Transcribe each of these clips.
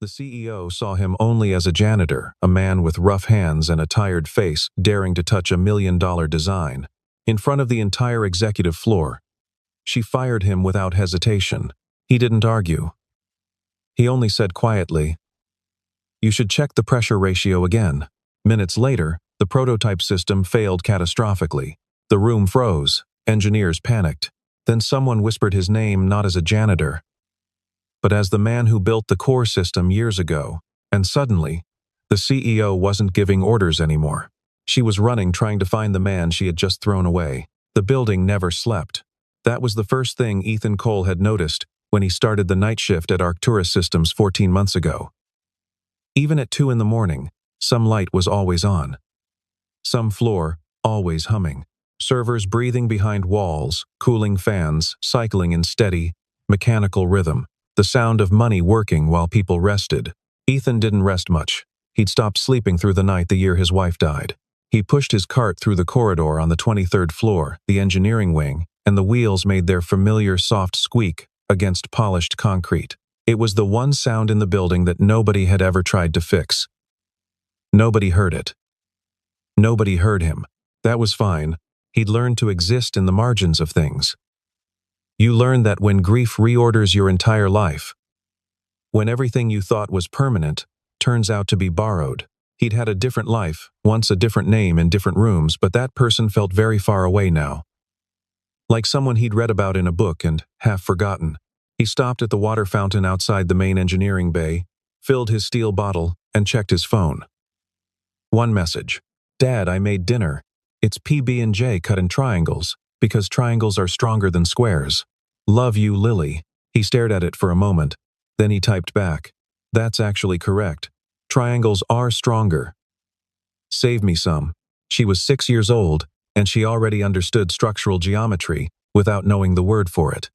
The CEO saw him only as a janitor, a man with rough hands and a tired face daring to touch a $1 million design. In front of the entire executive floor, she fired him without hesitation. He didn't argue. He only said quietly, "You should check the pressure ratio again." Minutes later, the prototype system failed catastrophically. The room froze. Engineers panicked. Then someone whispered his name not as a janitor, but as the man who built the core system years ago. And suddenly, the CEO wasn't giving orders anymore. She was running, trying to find the man she had just thrown away. The building never slept. That was the first thing Ethan Cole had noticed when he started the night shift at Arcturus Systems 14 months ago. Even at 2 in the morning, some light was always on. Some floor, always humming. Servers breathing behind walls, cooling fans, cycling in steady, mechanical rhythm. The sound of money working while people rested. Ethan didn't rest much. He'd stopped sleeping through the night the year his wife died. He pushed his cart through the corridor on the 23rd floor, the engineering wing, and the wheels made their familiar soft squeak against polished concrete. It was the one sound in the building that nobody had ever tried to fix. Nobody heard it. Nobody heard him. That was fine. He'd learned to exist in the margins of things. You learn that when grief reorders your entire life, when everything you thought was permanent turns out to be borrowed. He'd had a different life, once a different name in different rooms, but that person felt very far away now. Like someone he'd read about in a book and half forgotten. He stopped at the water fountain outside the main engineering bay, filled his steel bottle, and checked his phone. One message. "Dad, I made dinner. It's PB&J cut in triangles, because triangles are stronger than squares. Love you, Lily." He stared at it for a moment. Then he typed back, "That's actually correct. Triangles are stronger. Save me some." She was 6 years old, and she already understood structural geometry without knowing the word for it.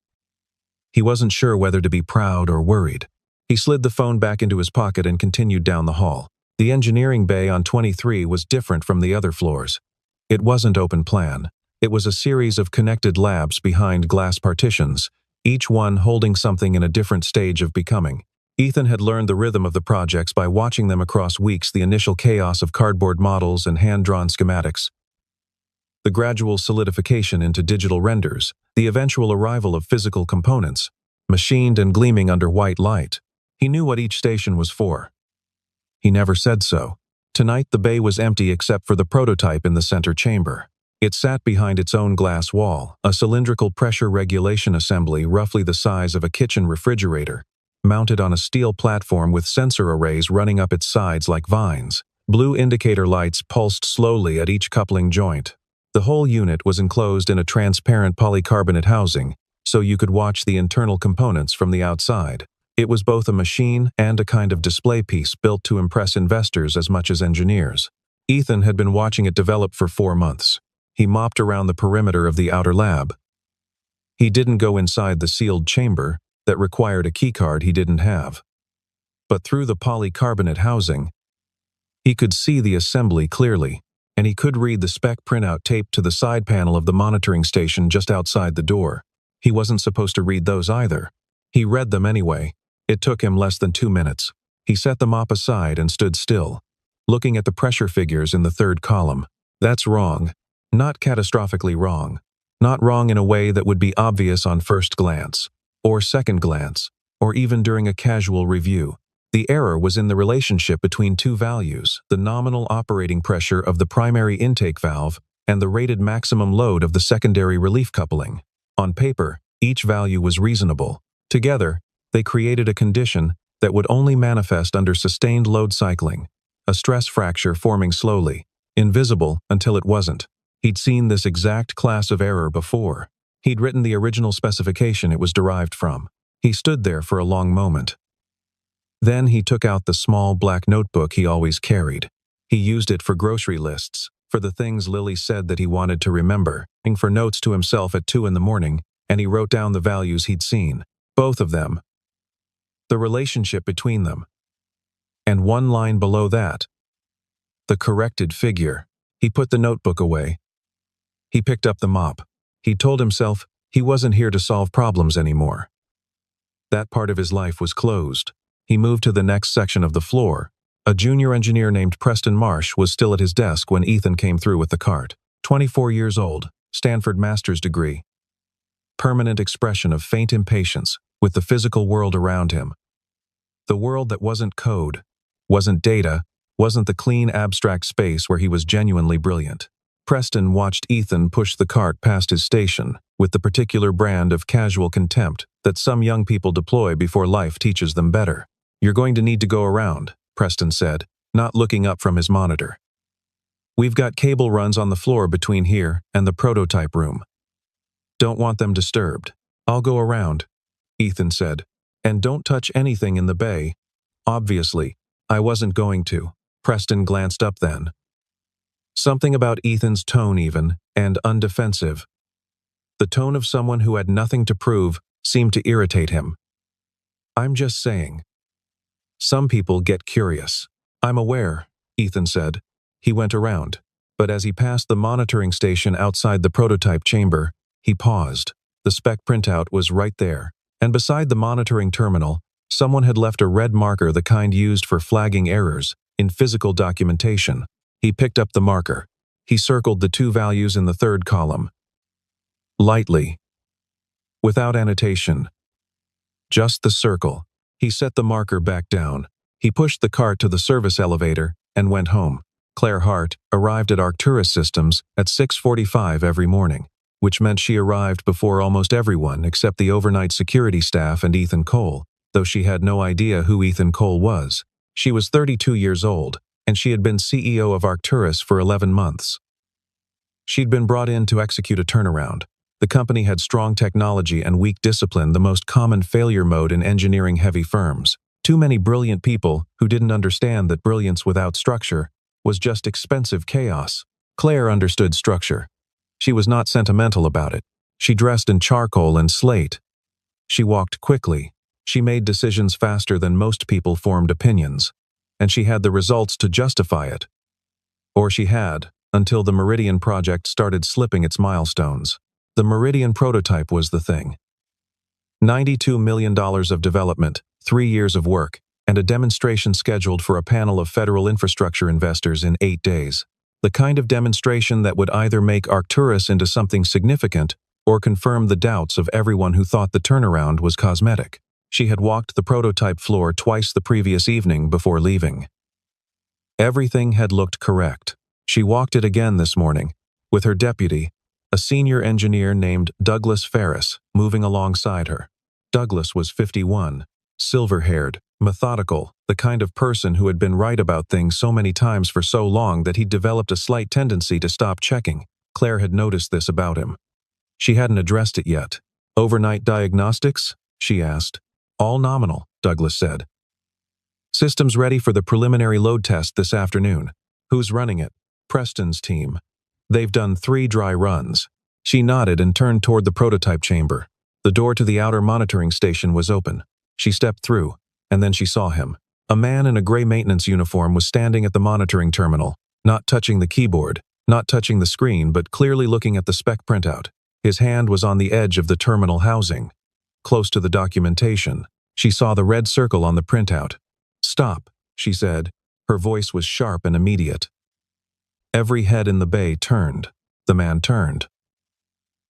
He wasn't sure whether to be proud or worried. He slid the phone back into his pocket and continued down the hall. The engineering bay on 23 was different from the other floors. It wasn't open plan. It was a series of connected labs behind glass partitions, each one holding something in a different stage of becoming. Ethan had learned the rhythm of the projects by watching them across weeks, the initial chaos of cardboard models and hand-drawn schematics, the gradual solidification into digital renders, the eventual arrival of physical components, machined and gleaming under white light. He knew what each station was for. He never said so. Tonight the bay was empty except for the prototype in the center chamber. It sat behind its own glass wall, a cylindrical pressure regulation assembly roughly the size of a kitchen refrigerator, mounted on a steel platform with sensor arrays running up its sides like vines. Blue indicator lights pulsed slowly at each coupling joint. The whole unit was enclosed in a transparent polycarbonate housing, so you could watch the internal components from the outside. It was both a machine and a kind of display piece built to impress investors as much as engineers. Ethan had been watching it develop for 4 months. He mopped around the perimeter of the outer lab. He didn't go inside the sealed chamber that required a keycard he didn't have. But through the polycarbonate housing, he could see the assembly clearly, and he could read the spec printout taped to the side panel of the monitoring station just outside the door. He wasn't supposed to read those either. He read them anyway. It took him less than 2 minutes. He set the mop aside and stood still, looking at the pressure figures in the third column. That's wrong. Not catastrophically wrong. Not wrong in a way that would be obvious on first glance, or second glance, or even during a casual review. The error was in the relationship between two values, the nominal operating pressure of the primary intake valve and the rated maximum load of the secondary relief coupling. On paper, each value was reasonable. Together, they created a condition that would only manifest under sustained load cycling, a stress fracture forming slowly, invisible until it wasn't. He'd seen this exact class of error before. He'd written the original specification it was derived from. He stood there for a long moment. Then he took out the small black notebook he always carried. He used it for grocery lists, for the things Lily said that he wanted to remember, and for notes to himself at 2 in the morning, and he wrote down the values he'd seen. Both of them. The relationship between them. And one line below that. The corrected figure. He put the notebook away. He picked up the mop. He told himself he wasn't here to solve problems anymore. That part of his life was closed. He moved to the next section of the floor. A junior engineer named Preston Marsh was still at his desk when Ethan came through with the cart. 24 years old, Stanford master's degree. Permanent expression of faint impatience with the physical world around him. The world that wasn't code, wasn't data, wasn't the clean abstract space where he was genuinely brilliant. Preston watched Ethan push the cart past his station with the particular brand of casual contempt that some young people deploy before life teaches them better. "You're going to need to go around," Preston said, not looking up from his monitor. "We've got cable runs on the floor between here and the prototype room. Don't want them disturbed." "I'll go around," Ethan said. "And don't touch anything in the bay." Obviously, I wasn't going to. Preston glanced up then. Something about Ethan's tone even, and undefensive. The tone of someone who had nothing to prove seemed to irritate him. "I'm just saying. Some people get curious." "I'm aware," Ethan said. He went around, but as he passed the monitoring station outside the prototype chamber, he paused. The spec printout was right there, and beside the monitoring terminal, someone had left a red marker, the kind used for flagging errors in physical documentation. He picked up the marker. He circled the 2 values in the 3rd column. Lightly. Without annotation. Just the circle. He set the marker back down. He pushed the cart to the service elevator and went home. Claire Hart arrived at Arcturus Systems at 6:45 every morning, which meant she arrived before almost everyone except the overnight security staff and Ethan Cole, though she had no idea who Ethan Cole was. She was 32 years old, and she had been CEO of Arcturus for 11 months. She'd been brought in to execute a turnaround. The company had strong technology and weak discipline, the most common failure mode in engineering-heavy firms. Too many brilliant people who didn't understand that brilliance without structure was just expensive chaos. Claire understood structure. She was not sentimental about it. She dressed in charcoal and slate. She walked quickly. She made decisions faster than most people formed opinions. And she had the results to justify it. Or she had, until the Meridian project started slipping its milestones. The Meridian prototype was the thing. $92 million of development, 3 years of work, and a demonstration scheduled for a panel of federal infrastructure investors in 8 days. The kind of demonstration that would either make Arcturus into something significant or confirm the doubts of everyone who thought the turnaround was cosmetic. She had walked the prototype floor twice the previous evening before leaving. Everything had looked correct. She walked it again this morning, with her deputy, a senior engineer named Douglas Ferris, moving alongside her. Douglas was 51, silver-haired, methodical, the kind of person who had been right about things so many times for so long that he'd developed a slight tendency to stop checking. Claire had noticed this about him. She hadn't addressed it yet. "Overnight diagnostics?" she asked. "All nominal," Douglas said. "Systems ready for the preliminary load test this afternoon." "Who's running it?" "Preston's team. They've done 3 dry runs." She nodded and turned toward the prototype chamber. The door to the outer monitoring station was open. She stepped through, and then she saw him. A man in a gray maintenance uniform was standing at the monitoring terminal, not touching the keyboard, not touching the screen, but clearly looking at the spec printout. His hand was on the edge of the terminal housing, close to the documentation. She saw the red circle on the printout. "Stop," she said. Her voice was sharp and immediate. Every head in the bay turned. The man turned.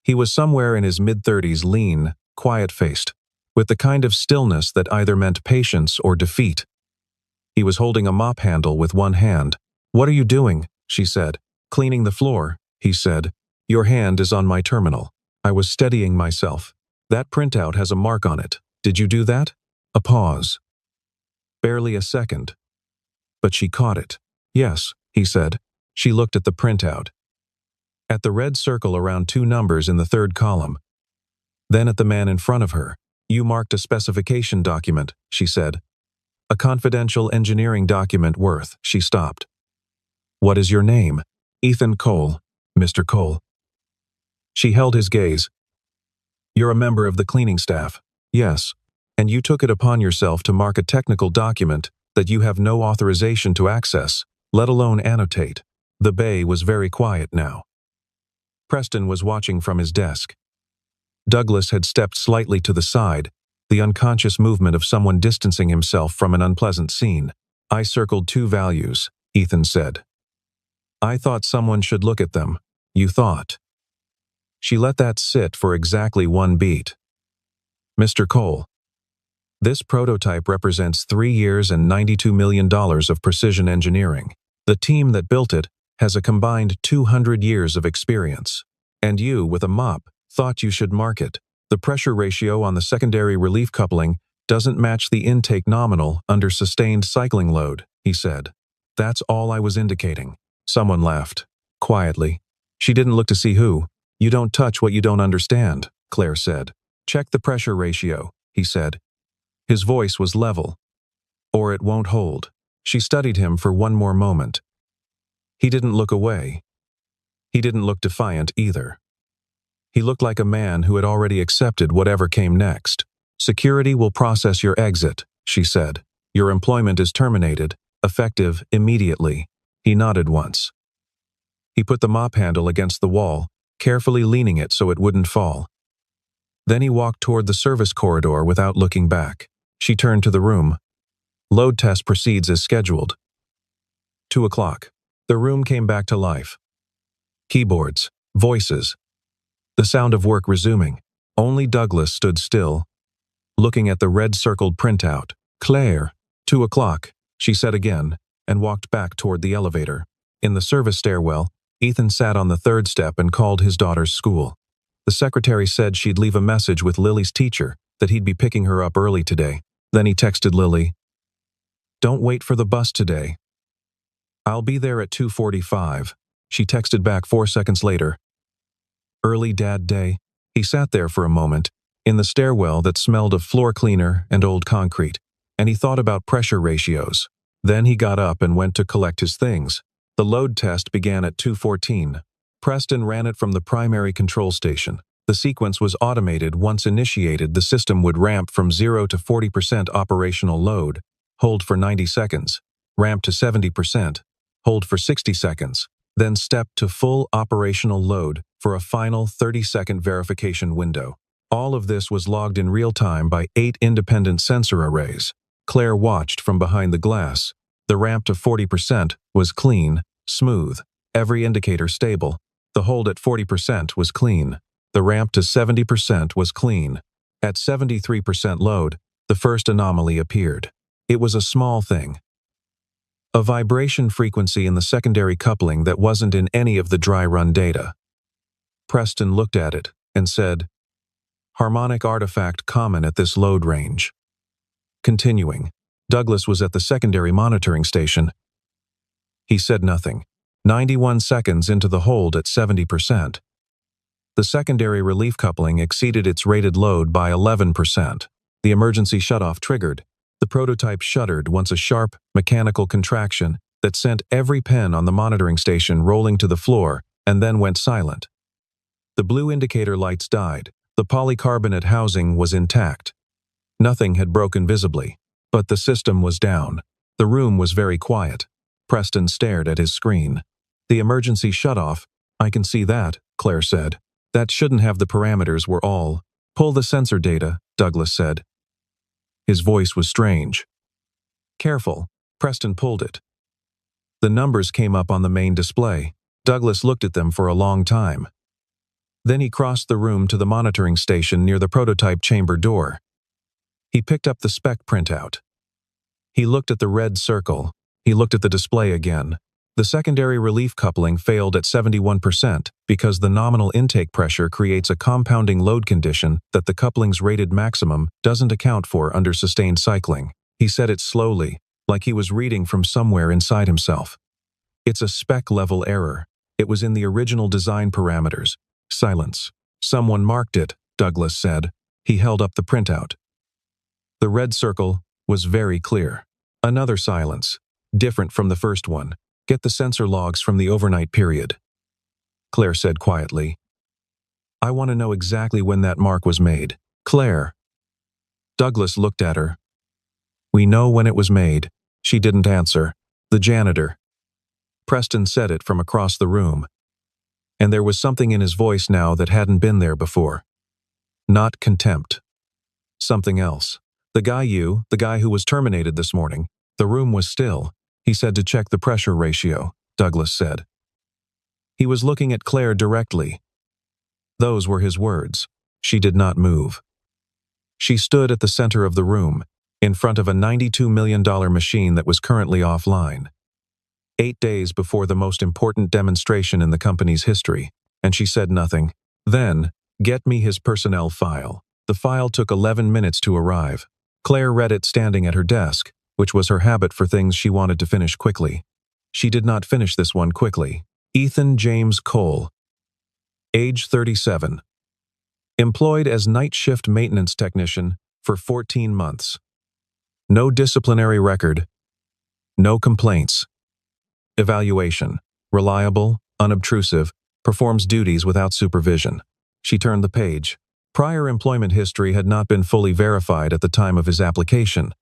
He was somewhere in his mid-30s, lean, quiet-faced, with the kind of stillness that either meant patience or defeat. He was holding a mop handle with one hand. "What are you doing?" she said. "Cleaning the floor," he said. "Your hand is on my terminal." "I was steadying myself. That printout has a mark on it. Did you do that?" A pause. Barely a second. But she caught it. "Yes," he said. She looked at the printout. At the red circle around 2 numbers in the 3rd column. Then at the man in front of her. "You marked a specification document," she said. "A confidential engineering document worth." She stopped. "What is your name?" "Ethan Cole, Mr. Cole." She held his gaze. "You're a member of the cleaning staff." "Yes. And you took it upon yourself to mark a technical document that you have no authorization to access, let alone annotate." The bay was very quiet now. Preston was watching from his desk. Douglas had stepped slightly to the side, the unconscious movement of someone distancing himself from an unpleasant scene. I circled 2 values, Ethan said. I thought someone should look at them. You thought. She let that sit for exactly 1 beat. Mr. Cole. This prototype represents 3 years and $92 million of precision engineering. The team that built it has a combined 200 years of experience. And you, with a mop, thought you should mark it. The pressure ratio on the secondary relief coupling doesn't match the intake nominal under sustained cycling load, he said. That's all I was indicating. Someone laughed. Quietly. She didn't look to see who. You don't touch what you don't understand, Claire said. Check the pressure ratio, he said. His voice was level. Or it won't hold. She studied him for 1 more moment. He didn't look away. He didn't look defiant either. He looked like a man who had already accepted whatever came next. Security will process your exit, she said. Your employment is terminated, effective immediately. He nodded once. He put the mop handle against the wall, carefully leaning it so it wouldn't fall. Then he walked toward the service corridor without looking back. She turned to the room. Load test proceeds as scheduled. 2 o'clock. The room came back to life. Keyboards, voices. The sound of work resuming. Only Douglas stood still, looking at the red-circled printout. Claire. 2 o'clock, she said again, and walked back toward the elevator. In the service stairwell, Ethan sat on the 3rd step and called his daughter's school. The secretary said she'd leave a message with Lily's teacher, that he'd be picking her up early today. Then he texted Lily. Don't wait for the bus today. I'll be there at 2:45. She texted back 4 seconds later. Early dad day. He sat there for a moment, in the stairwell that smelled of floor cleaner and old concrete, and he thought about pressure ratios. Then he got up and went to collect his things. The load test began at 2:14. Preston ran it from the primary control station. The sequence was automated. Once initiated, the system would ramp from 0 to 40% operational load, hold for 90 seconds, ramp to 70%, hold for 60 seconds, then step to full operational load for a final 30-second verification window. All of this was logged in real time by 8 independent sensor arrays. Claire watched from behind the glass. The ramp to 40% was clean, smooth, every indicator stable. The hold at 40% was clean. The ramp to 70% was clean. At 73% load, the first anomaly appeared. It was a small thing. A vibration frequency in the secondary coupling that wasn't in any of the dry run data. Preston looked at it and said, harmonic artifact common at this load range. Continuing, Douglas was at the secondary monitoring station. He said nothing. 91 seconds into the hold at 70%. The secondary relief coupling exceeded its rated load by 11%. The emergency shutoff triggered. The prototype shuddered once a sharp, mechanical contraction that sent every pen on the monitoring station rolling to the floor and then went silent. The blue indicator lights died. The polycarbonate housing was intact. Nothing had broken visibly, but the system was down. The room was very quiet. Preston stared at his screen. The emergency shutoff, I can see that, Claire said. That shouldn't have the parameters were all. Pull the sensor data, Douglas said. His voice was strange. Careful, Preston pulled it. The numbers came up on the main display. Douglas looked at them for a long time. Then he crossed the room to the monitoring station near the prototype chamber door. He picked up the spec printout. He looked at the red circle. He looked at the display again. The secondary relief coupling failed at 71% because the nominal intake pressure creates a compounding load condition that the coupling's rated maximum doesn't account for under sustained cycling. He said it slowly, like he was reading from somewhere inside himself. It's a spec-level error. It was in the original design parameters. Silence. Someone marked it, Douglas said. He held up the printout. The red circle was very clear. Another silence, different from the first one. Get the sensor logs from the overnight period. Claire said quietly. I want to know exactly when that mark was made. Claire. Douglas looked at her. We know when it was made. She didn't answer. The janitor. Preston said it from across the room. And there was something in his voice now that hadn't been there before. Not contempt. Something else. The guy who was terminated this morning. The room was still. He said to check the pressure ratio, Douglas said. He was looking at Claire directly. Those were his words. She did not move. She stood at the center of the room, in front of a $92 million machine that was currently offline. 8 days before the most important demonstration in the company's history, and she said nothing. Then, get me his personnel file. The file took 11 minutes to arrive. Claire read it standing at her desk, which was her habit for things she wanted to finish quickly. She did not finish this one quickly. Ethan James Cole. Age 37. Employed as night shift maintenance technician for 14 months. No disciplinary record. No complaints. Evaluation. Reliable, unobtrusive, performs duties without supervision. She turned the page. Prior employment history had not been fully verified at the time of his application.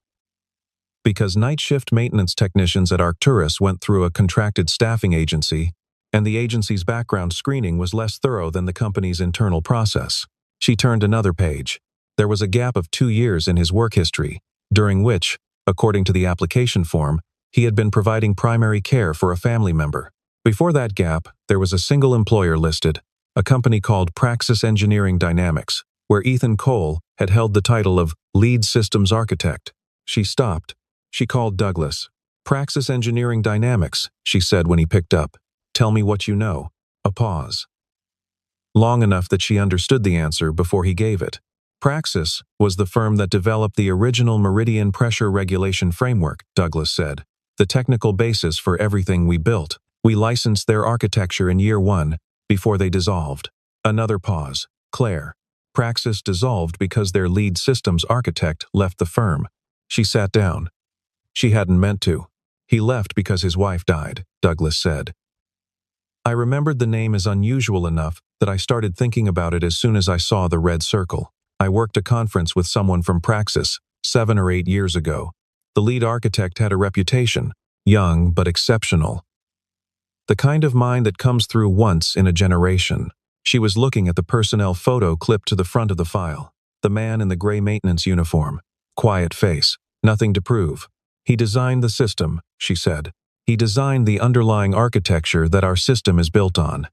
Because night shift maintenance technicians at Arcturus went through a contracted staffing agency, and the agency's background screening was less thorough than the company's internal process. She turned another page. There was a gap of 2 years in his work history, during which, according to the application form, he had been providing primary care for a family member. Before that gap, there was a single employer listed, a company called Praxis Engineering Dynamics, where Ethan Cole had held the title of Lead Systems Architect. She stopped. She called Douglas. Praxis Engineering Dynamics, she said when he picked up. Tell me what you know. A pause. Long enough that she understood the answer before he gave it. Praxis was the firm that developed the original Meridian pressure regulation framework, Douglas said. The technical basis for everything we built. We licensed their architecture in year 1, before they dissolved. Another pause. Claire. Praxis dissolved because their lead systems architect left the firm. She sat down. She hadn't meant to. He left because his wife died, Douglas said. I remembered the name as unusual enough that I started thinking about it as soon as I saw the red circle. I worked a conference with someone from Praxis 7 or 8 years ago. The lead architect had a reputation, young but exceptional. The kind of mind that comes through once in a generation. She was looking at the personnel photo clipped to the front of the file. The man in the gray maintenance uniform. Quiet face. Nothing to prove. He designed the system, she said. He designed the underlying architecture that our system is built on.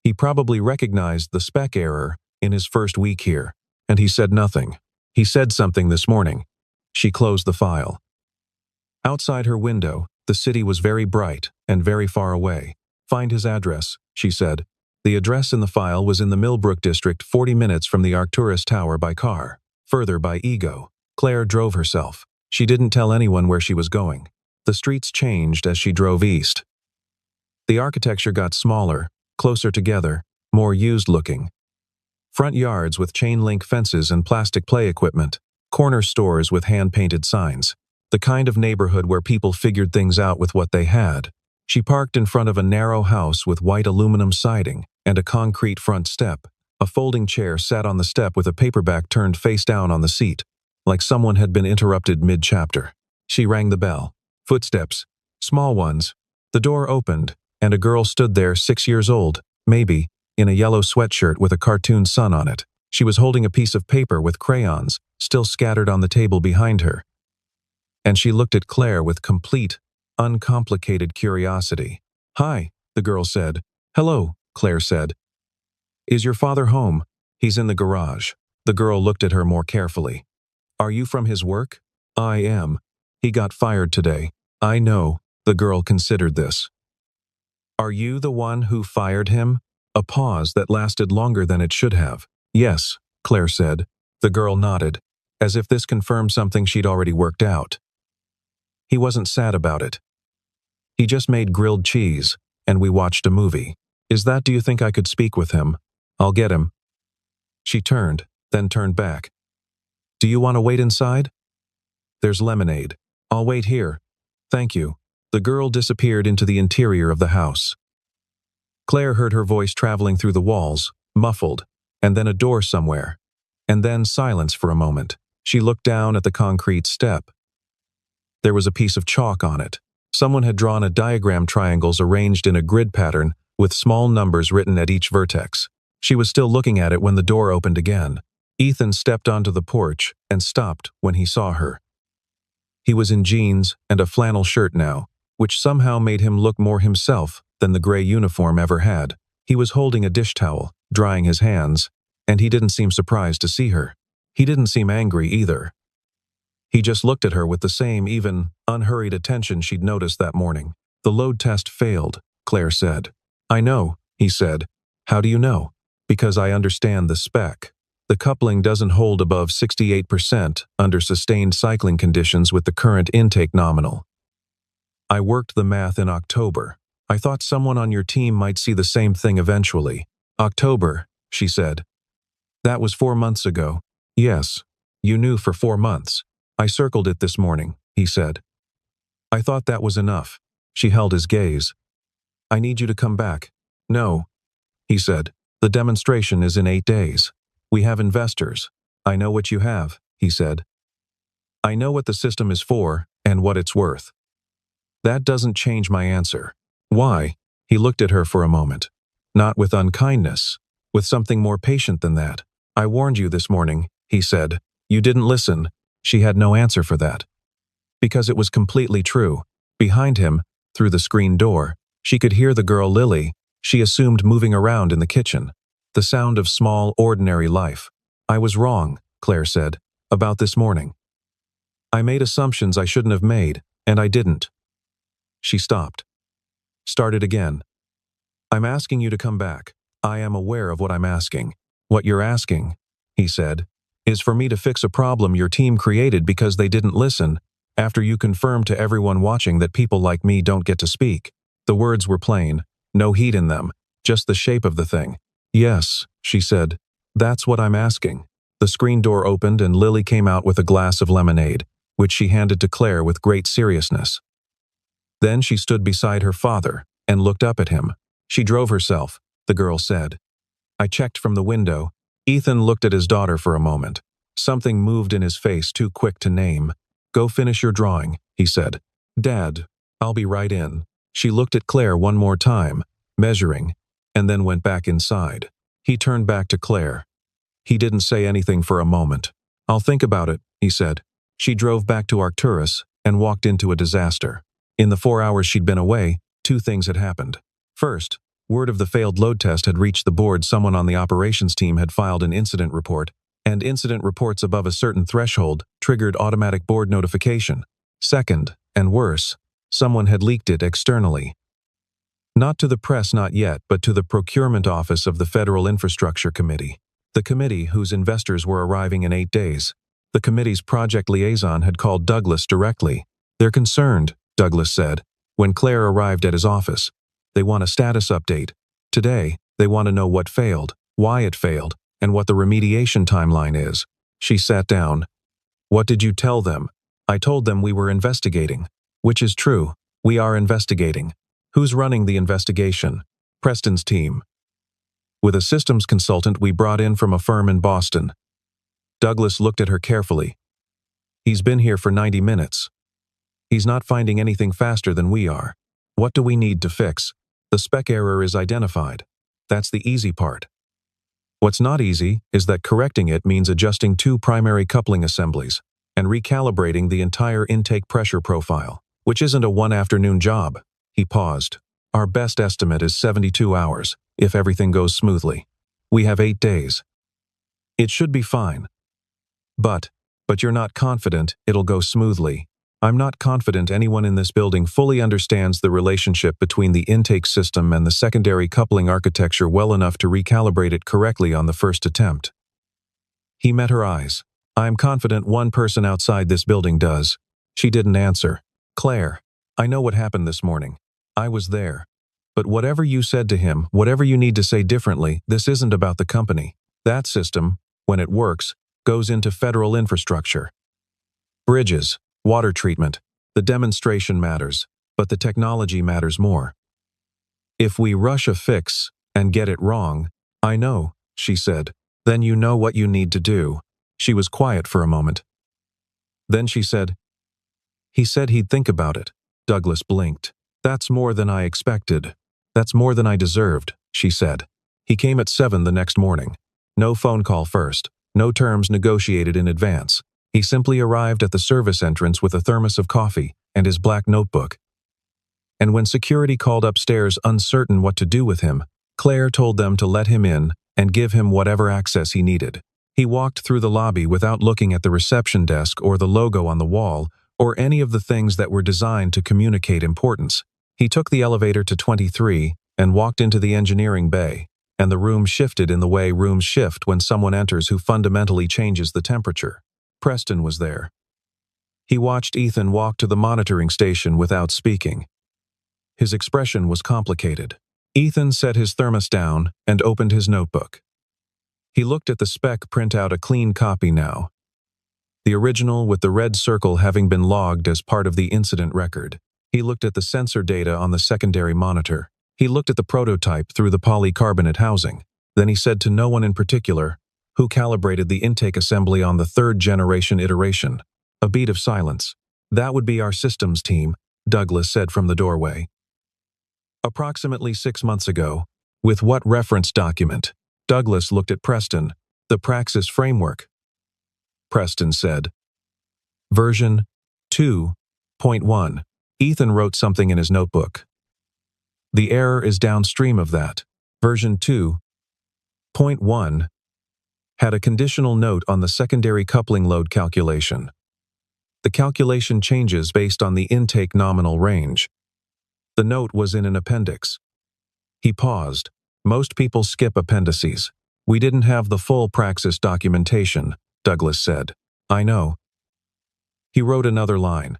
He probably recognized the spec error in his first week here, and he said nothing. He said something this morning. She closed the file. Outside her window, the city was very bright and very far away. Find his address, she said. The address in the file was in the Millbrook district 40 minutes from the Arcturus Tower by car, further by Ego. Claire drove herself. She didn't tell anyone where she was going. The streets changed as she drove east. The architecture got smaller, closer together, more used-looking. Front yards with chain-link fences and plastic play equipment. Corner stores with hand-painted signs. The kind of neighborhood where people figured things out with what they had. She parked in front of a narrow house with white aluminum siding and a concrete front step. A folding chair sat on the step with a paperback turned face down on the seat, like someone had been interrupted mid-chapter. She rang the bell. Footsteps. Small ones. The door opened, and a girl stood there 6 years old, maybe, in a yellow sweatshirt with a cartoon sun on it. She was holding a piece of paper with crayons, still scattered on the table behind her. And she looked at Claire with complete, uncomplicated curiosity. Hi, the girl said. Hello, Claire said. Is your father home? He's in the garage. The girl looked at her more carefully. Are you from his work? I am. He got fired today. I know, the girl considered this. Are you the one who fired him? A pause that lasted longer than it should have. Yes, Claire said. The girl nodded, as if this confirmed something she'd already worked out. He wasn't sad about it. He just made grilled cheese, and we watched a movie. Is that, do you think I could speak with him? I'll get him. She turned, then turned back. Do you want to wait inside? There's lemonade. I'll wait here. Thank you. The girl disappeared into the interior of the house. Claire heard her voice traveling through the walls, muffled, and then a door somewhere. And then silence for a moment. She looked down at the concrete step. There was a piece of chalk on it. Someone had drawn a diagram triangles arranged in a grid pattern with small numbers written at each vertex. She was still looking at it when the door opened again. Ethan stepped onto the porch and stopped when he saw her. He was in jeans and a flannel shirt now, which somehow made him look more himself than the gray uniform ever had. He was holding a dish towel, drying his hands, and he didn't seem surprised to see her. He didn't seem angry either. He just looked at her with the same even, unhurried attention she'd noticed that morning. "The load test failed," Claire said. "I know," he said. "How do you know?" "Because I understand the spec. The coupling doesn't hold above 68% under sustained cycling conditions with the current intake nominal. I worked the math in October. I thought someone on your team might see the same thing eventually." "October," she said. "That was 4 months ago." "Yes, you knew for 4 months. I circled it this morning," he said. "I thought that was enough." She held his gaze. "I need you to come back." "No," he said. "The demonstration is in 8 days. We have investors." "I know what you have," he said. "I know what the system is for and what it's worth." "That doesn't change my answer." "Why?" He looked at her for a moment. Not with unkindness, with something more patient than that. "I warned you this morning," he said. "You didn't listen." She had no answer for that. Because it was completely true. Behind him, through the screen door, she could hear the girl Lily, she assumed, moving around in the kitchen. The sound of small, ordinary life. "I was wrong," Claire said, "about this morning. I made assumptions I shouldn't have made, and I didn't." She stopped. Started again. "I'm asking you to come back. I am aware of what I'm asking." "What you're asking," he said, "is for me to fix a problem your team created because they didn't listen, after you confirmed to everyone watching that people like me don't get to speak." The words were plain, no heat in them, just the shape of the thing. "Yes," she said, "that's what I'm asking." The screen door opened and Lily came out with a glass of lemonade, which she handed to Claire with great seriousness. Then she stood beside her father and looked up at him. "She drove herself," the girl said. "I checked from the window." Ethan looked at his daughter for a moment. Something moved in his face too quick to name. "Go finish your drawing," he said. "Dad, I'll be right in." She looked at Claire one more time, measuring, and then went back inside. He turned back to Claire. He didn't say anything for a moment. "I'll think about it," he said. She drove back to Arcturus and walked into a disaster. In the 4 hours she'd been away, 2 things had happened. First, word of the failed load test had reached the board. Someone on the operations team had filed an incident report, and incident reports above a certain threshold triggered automatic board notification. Second, and worse, someone had leaked it externally. Not to the press, not yet, but to the procurement office of the Federal Infrastructure Committee. The committee, whose investors were arriving in 8 days. The committee's project liaison had called Douglas directly. "They're concerned," Douglas said, when Claire arrived at his office. "They want a status update. Today, they want to know what failed, why it failed, and what the remediation timeline is." She sat down. "What did you tell them?" "I told them we were investigating." "Which is true. We are investigating." "Who's running the investigation?" "Preston's team. With a systems consultant we brought in from a firm in Boston." Douglas looked at her carefully. "He's been here for 90 minutes. He's not finding anything faster than we are. What do we need to fix?" "The spec error is identified. That's the easy part. What's not easy is that correcting it means adjusting 2 primary coupling assemblies and recalibrating the entire intake pressure profile, which isn't a one-afternoon job." He paused. "Our best estimate is 72 hours, if everything goes smoothly. We have 8 days. It should be fine." But you're not confident it'll go smoothly." "I'm not confident anyone in this building fully understands the relationship between the intake system and the secondary coupling architecture well enough to recalibrate it correctly on the first attempt." He met her eyes. "I'm confident one person outside this building does." She didn't answer. "Claire, I know what happened this morning. I was there. But whatever you said to him, whatever you need to say differently, this isn't about the company. That system, when it works, goes into federal infrastructure. Bridges, water treatment. The demonstration matters, but the technology matters more. If we rush a fix and get it wrong..." "I know," she said. "Then you know what you need to do." She was quiet for a moment. Then she said, "He said he'd think about it." Douglas blinked. "That's more than I expected. That's more than I deserved," she said. "He came at 7 the next morning. No phone call first. no terms negotiated in advance. He simply arrived at the service entrance with a thermos of coffee and his black notebook. And when security called upstairs uncertain what to do with him, Claire told them to let him in and give him whatever access he needed. He walked through the lobby without looking at the reception desk or the logo on the wall or any of the things that were designed to communicate importance. He took the elevator to 23 and walked into the engineering bay, and the room shifted in the way rooms shift when someone enters who fundamentally changes the temperature. Preston was there. He watched Ethan walk to the monitoring station without speaking. His expression was complicated. Ethan set his thermos down and opened his notebook. He looked at the spec printout, a clean copy now. The original with the red circle having been logged as part of the incident record. He looked at the sensor data on the secondary monitor. He looked at the prototype through the polycarbonate housing. Then he said to no one in particular, who calibrated the intake assembly on the third-generation iteration. A beat of silence. "That would be our systems team," Douglas said from the doorway. "Approximately 6 months ago. With what reference document?" Douglas looked at Preston. "The Praxis framework." Preston said. "Version 2.1. Ethan wrote something in his notebook. "The error is downstream of that. Version 2.1 had a conditional note on the secondary coupling load calculation. The calculation changes based on the intake nominal range. The note was in an appendix." He paused. "Most people skip appendices. We didn't have the full Praxis documentation," Douglas said. "I know." He wrote another line.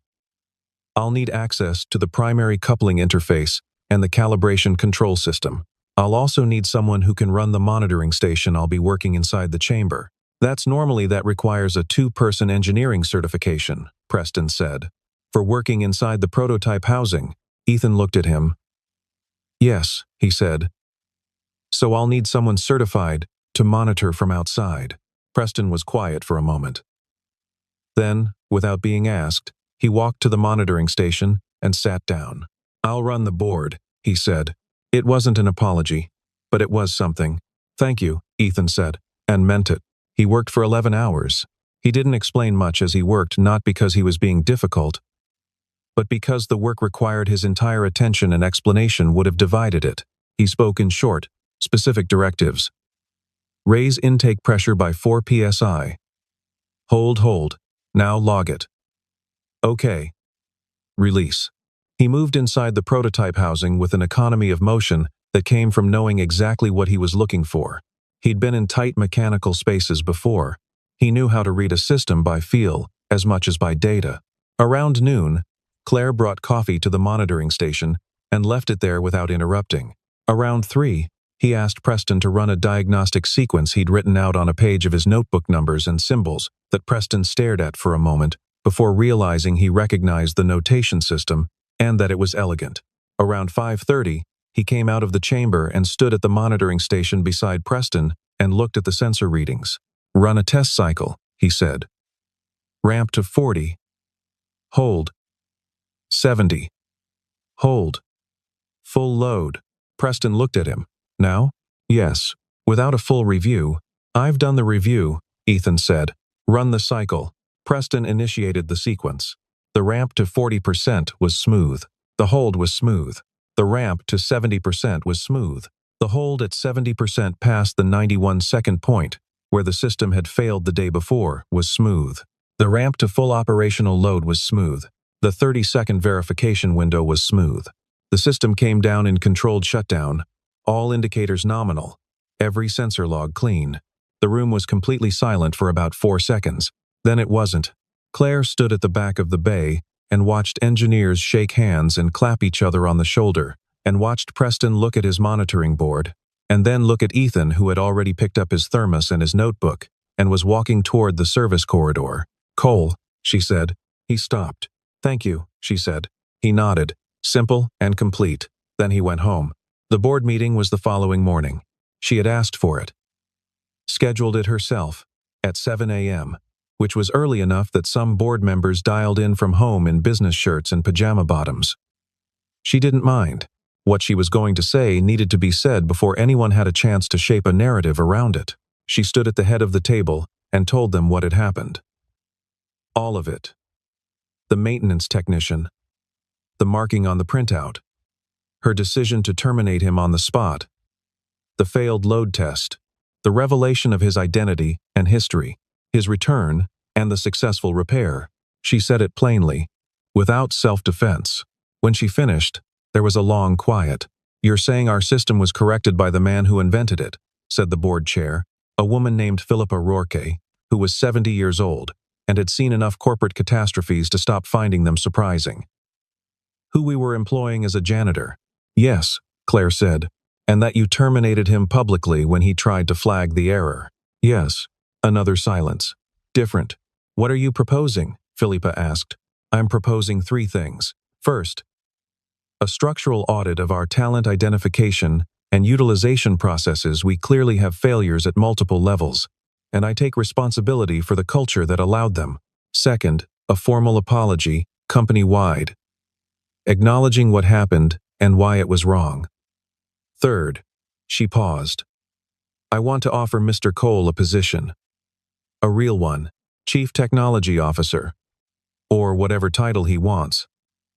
"I'll need access to the primary coupling interface and the calibration control system. I'll also need someone who can run the monitoring station I'll be working inside the chamber. That requires a 2-person engineering certification," Preston said. "For working inside the prototype housing." Ethan looked at him. "Yes," he said. "So I'll need someone certified to monitor from outside." Preston was quiet for a moment. Then, without being asked, he walked to the monitoring station and sat down. "I'll run the board," he said. It wasn't an apology, but it was something. "Thank you," Ethan said, and meant it. He worked for 11 hours. He didn't explain much as he worked, not because he was being difficult, but because the work required his entire attention and explanation would have divided it. He spoke in short, specific directives. "Raise intake pressure by 4 psi. Hold. Now log it. Okay. Release." He moved inside the prototype housing with an economy of motion that came from knowing exactly what he was looking for. He'd been in tight mechanical spaces before. He knew how to read a system by feel as much as by data. Around noon, Claire brought coffee to the monitoring station and left it there without interrupting. Around 3, he asked Preston to run a diagnostic sequence he'd written out on a page of his notebook, numbers and symbols that Preston stared at for a moment before realizing he recognized the notation system and that it was elegant. Around 5:30, he came out of the chamber and stood at the monitoring station beside Preston and looked at the sensor readings. "Run a test cycle," he said. "Ramp to 40. Hold. 70. Hold. Full load." Preston looked at him. "Now?" "Yes. Without a full review." "I've done the review," Ethan said. "Run the cycle." Preston initiated the sequence. The ramp to 40% was smooth. The hold was smooth. The ramp to 70% was smooth. The hold at 70% past the 91-second point, where the system had failed the day before, was smooth. The ramp to full operational load was smooth. The 30-second verification window was smooth. The system came down in controlled shutdown, all indicators nominal, every sensor log clean. The room was completely silent for about 4 seconds. Then it wasn't. Claire stood at the back of the bay and watched engineers shake hands and clap each other on the shoulder, and watched Preston look at his monitoring board, and then look at Ethan, who had already picked up his thermos and his notebook, and was walking toward the service corridor. "Cole," she said. He stopped. "Thank you," she said. He nodded. Simple and complete. Then he went home. The board meeting was the following morning. She had asked for it. Scheduled it herself, at 7 a.m., which was early enough that some board members dialed in from home in business shirts and pajama bottoms. She didn't mind. What she was going to say needed to be said before anyone had a chance to shape a narrative around it. She stood at the head of the table and told them what had happened. All of it. The maintenance technician, the marking on the printout, her decision to terminate him on the spot, the failed load test, the revelation of his identity and history, his return, and the successful repair. She said it plainly, without self-defense. When she finished, there was a long quiet. "You're saying our system was corrected by the man who invented it," said the board chair, a woman named Philippa Rourke, who was 70 years old and had seen enough corporate catastrophes to stop finding them surprising. "Who we were employing as a janitor." "Yes," Claire said, "and that you terminated him publicly when he tried to flag the error." "Yes." Another silence. "Different. What are you proposing?" Philippa asked. "I'm proposing 3 things. First, a structural audit of our talent identification and utilization processes. We clearly have failures at multiple levels, and I take responsibility for the culture that allowed them. Second, a formal apology, company-wide, acknowledging what happened and why it was wrong. Third," she paused, "I want to offer Mr. Cole a position. A real one, Chief Technology Officer, or whatever title he wants,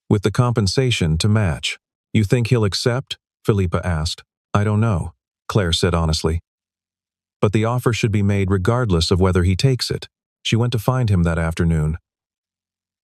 with the compensation to match." "You think he'll accept?" Philippa asked. "I don't know," Claire said honestly. "But the offer should be made regardless of whether he takes it." She went to find him that afternoon.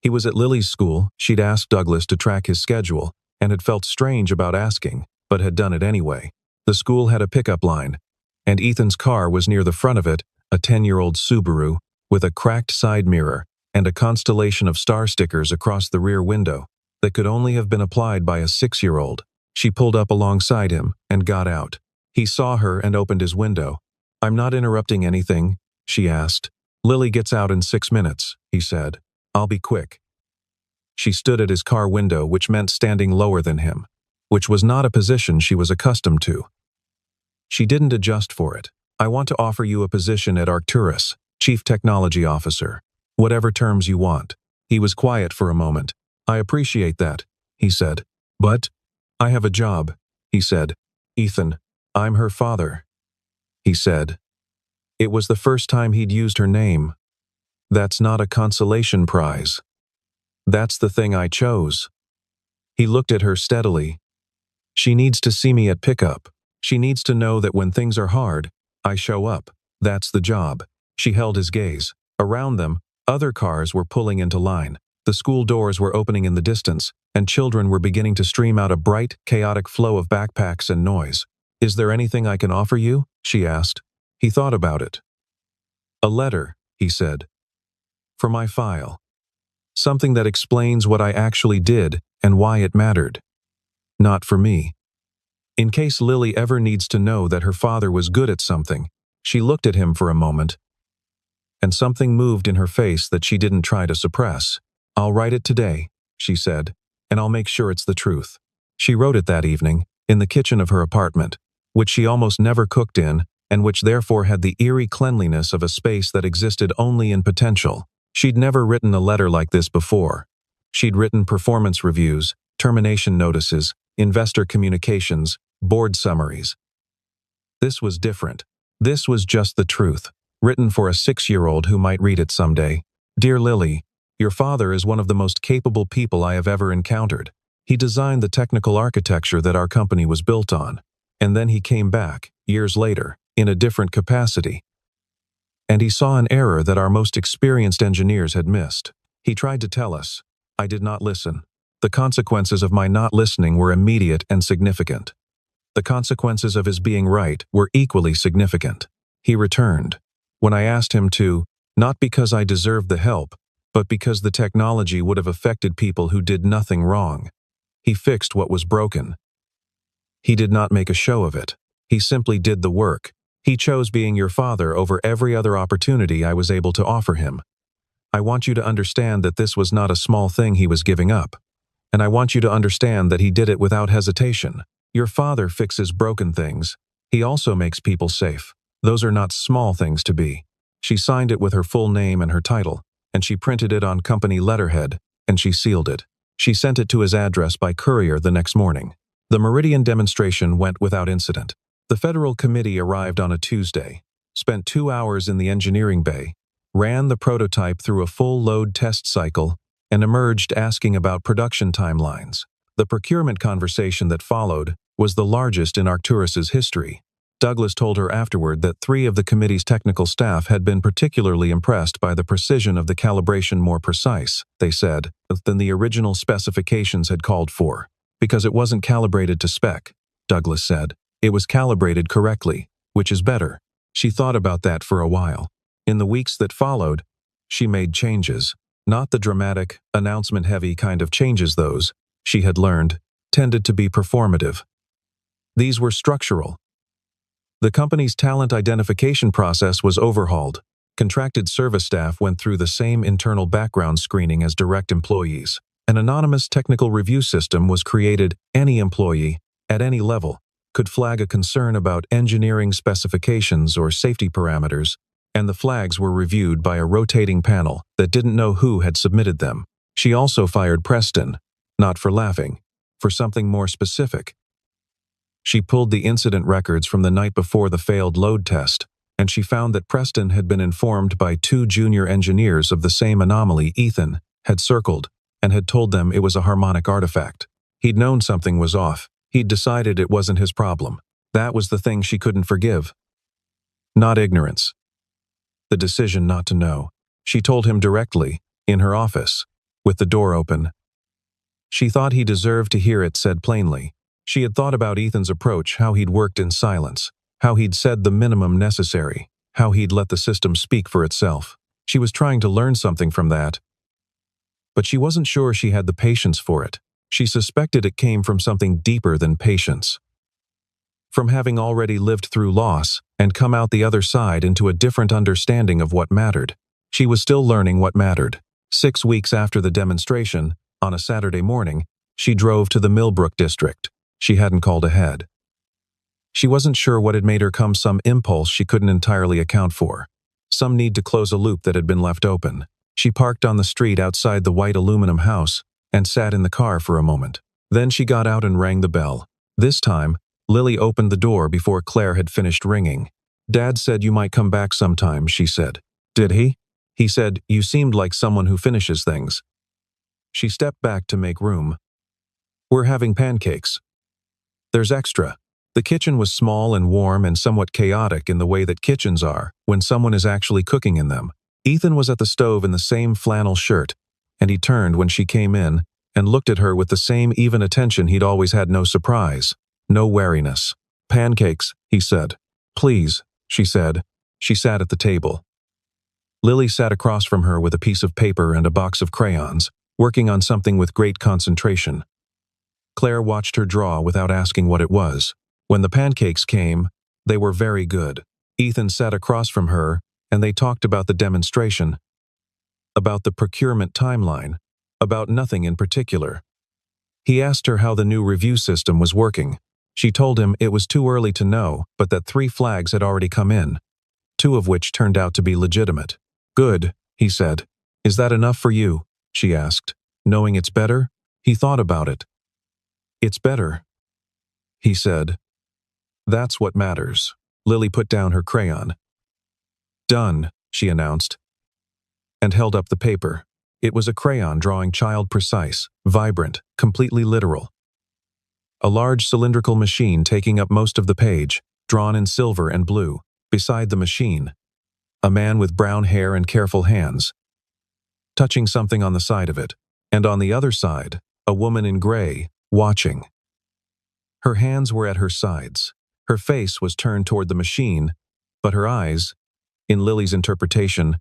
He was at Lily's school. She'd asked Douglas to track his schedule and had felt strange about asking, but had done it anyway. The school had a pickup line, and Ethan's car was near the front of it, a 10-year-old Subaru, with a cracked side mirror and a constellation of star stickers across the rear window that could only have been applied by a 6-year-old. She pulled up alongside him and got out. He saw her and opened his window. "I'm not interrupting anything?" she asked. "Lily gets out in 6 minutes," he said. "I'll be quick." She stood at his car window, which meant standing lower than him, which was not a position she was accustomed to. She didn't adjust for it. "I want to offer you a position at Arcturus, Chief Technology Officer. Whatever terms you want." He was quiet for a moment. "I appreciate that," he said. "But I have a job," he said. "Ethan, I'm her father," he said. It was the first time he'd used her name. "That's not a consolation prize. That's the thing I chose." He looked at her steadily. "She needs to see me at pickup. She needs to know that when things are hard, I show up. That's the job." She held his gaze. Around them, other cars were pulling into line. The school doors were opening in the distance, and children were beginning to stream out a bright, chaotic flow of backpacks and noise. "Is there anything I can offer you?" she asked. He thought about it. "A letter," he said. "For my file. Something that explains what I actually did and why it mattered. Not for me. In case Lily ever needs to know that her father was good at something." She looked at him for a moment, and something moved in her face that she didn't try to suppress. "I'll write it today," she said, "and I'll make sure it's the truth." She wrote it that evening, in the kitchen of her apartment, which she almost never cooked in, and which therefore had the eerie cleanliness of a space that existed only in potential. She'd never written a letter like this before. She'd written performance reviews, termination notices, investor communications, board summaries. This was different. This was just the truth, written for a 6-year-old who might read it someday. "Dear Lily, your father is one of the most capable people I have ever encountered. He designed the technical architecture that our company was built on, and then he came back, years later, in a different capacity. And he saw an error that our most experienced engineers had missed. He tried to tell us. I did not listen. The consequences of my not listening were immediate and significant. The consequences of his being right were equally significant. He returned. When I asked him to, not because I deserved the help, but because the technology would have affected people who did nothing wrong. He fixed what was broken. He did not make a show of it. He simply did the work. He chose being your father over every other opportunity I was able to offer him. I want you to understand that this was not a small thing he was giving up. And I want you to understand that he did it without hesitation. Your father fixes broken things. He also makes people safe. Those are not small things to be." She signed it with her full name and her title, and she printed it on company letterhead, and she sealed it. She sent it to his address by courier the next morning. The Meridian demonstration went without incident. The federal committee arrived on a Tuesday. spent 2 hours in the engineering bay, ran the prototype through a full load test cycle, and emerged asking about production timelines. The procurement conversation that followed was the largest in Arcturus's history. Douglas told her afterward that 3 of the committee's technical staff had been particularly impressed by the precision of the calibration, more precise, they said, than the original specifications had called for. Because it wasn't calibrated to spec, Douglas said. It was calibrated correctly, which is better. She thought about that for a while. In the weeks that followed, she made changes. Not the dramatic, announcement-heavy kind of changes. Those, she had learned, tended to be performative. These were structural. The company's talent identification process was overhauled. Contracted service staff went through the same internal background screening as direct employees. An anonymous technical review system was created. Any employee, at any level, could flag a concern about engineering specifications or safety parameters, and the flags were reviewed by a rotating panel that didn't know who had submitted them. She also fired Preston, not for laughing, for something more specific. She pulled the incident records from the night before the failed load test, and she found that Preston had been informed by 2 junior engineers of the same anomaly Ethan had circled and had told them it was a harmonic artifact. He'd known something was off. He'd decided it wasn't his problem. That was the thing she couldn't forgive. Not ignorance. The decision not to know. She told him directly, in her office, with the door open. She thought he deserved to hear it said plainly. She had thought about Ethan's approach, how he'd worked in silence, how he'd said the minimum necessary, how he'd let the system speak for itself. She was trying to learn something from that, but she wasn't sure she had the patience for it. She suspected it came from something deeper than patience. From having already lived through loss and come out the other side into a different understanding of what mattered. She was still learning what mattered. 6 weeks after the demonstration, on a Saturday morning, she drove to the Millbrook district. She hadn't called ahead. She wasn't sure what had made her come, some impulse she couldn't entirely account for. Some need to close a loop that had been left open. She parked on the street outside the white aluminum house and sat in the car for a moment. Then she got out and rang the bell. This time, Lily opened the door before Claire had finished ringing. "Dad said you might come back sometime," she said. "Did he?" He said, "You seemed like someone who finishes things." She stepped back to make room. "We're having pancakes. There's extra." The kitchen was small and warm and somewhat chaotic in the way that kitchens are when someone is actually cooking in them. Ethan was at the stove in the same flannel shirt, and he turned when she came in and looked at her with the same even attention he'd always had. No surprise, no wariness. "Pancakes," he said. "Please," she said. She sat at the table. Lily sat across from her with a piece of paper and a box of crayons, working on something with great concentration. Claire watched her draw without asking what it was. When the pancakes came, they were very good. Ethan sat across from her, and they talked about the demonstration, about the procurement timeline, about nothing in particular. He asked her how the new review system was working. She told him it was too early to know, but that 3 flags had already come in, 2 of which turned out to be legitimate. "Good," he said. "Is that enough for you?" she asked. "Knowing it's better?" He thought about it. "It's better," he said. "That's what matters." Lily put down her crayon. "Done," she announced, and held up the paper. It was a crayon drawing, child precise, vibrant, completely literal. A large cylindrical machine taking up most of the page, drawn in silver and blue. Beside the machine, a man with brown hair and careful hands, touching something on the side of it, and on the other side, a woman in gray, watching. Her hands were at her sides. Her face was turned toward the machine, but her eyes, in Lily's interpretation,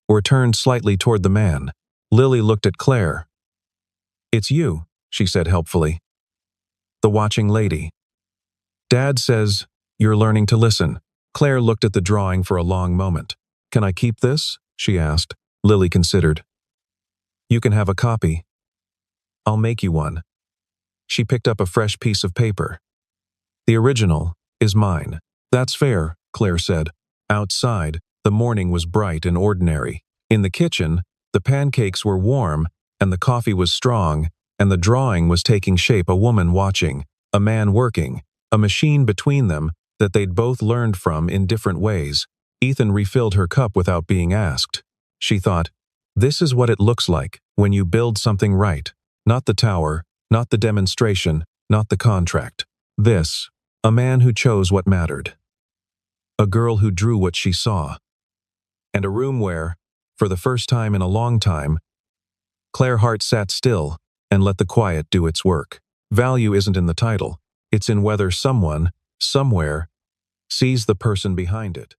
were turned slightly toward the man. Lily looked at Claire. "It's you," she said helpfully. "The watching lady. Dad says you're learning to listen." Claire looked at the drawing for a long moment. "Can I keep this?" she asked. Lily considered. "You can have a copy. I'll make you one." She picked up a fresh piece of paper. "The original is mine." "That's fair," Claire said. Outside, the morning was bright and ordinary. In the kitchen, the pancakes were warm, and the coffee was strong, and the drawing was taking shape. A woman watching, a man working, a machine between them that they'd both learned from in different ways. Ethan refilled her cup without being asked. She thought, this is what it looks like when you build something right. Not the tower, not the demonstration, not the contract. This, a man who chose what mattered. A girl who drew what she saw. And a room where, for the first time in a long time, Claire Hart sat still and let the quiet do its work. Value isn't in the title, it's in whether someone, somewhere, sees the person behind it.